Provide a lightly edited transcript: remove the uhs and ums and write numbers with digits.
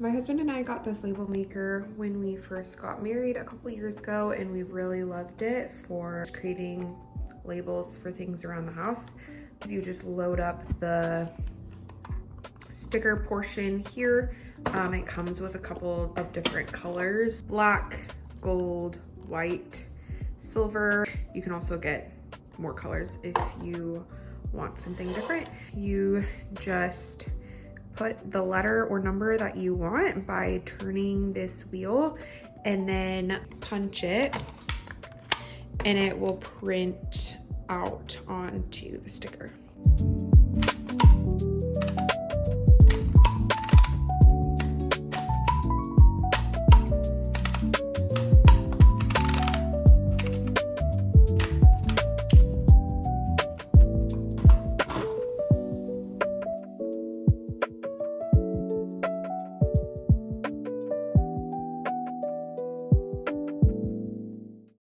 My husband and I got this label maker when we first got married a couple years ago, and we've really loved it for creating labels for things around the house. You just load up the sticker portion here. It comes with a couple of different colors: black, gold, white, silver. You can also get more colors if you want something different. You just put the letter or number that you want by turning this wheel and then punch it, and it will print out onto the sticker.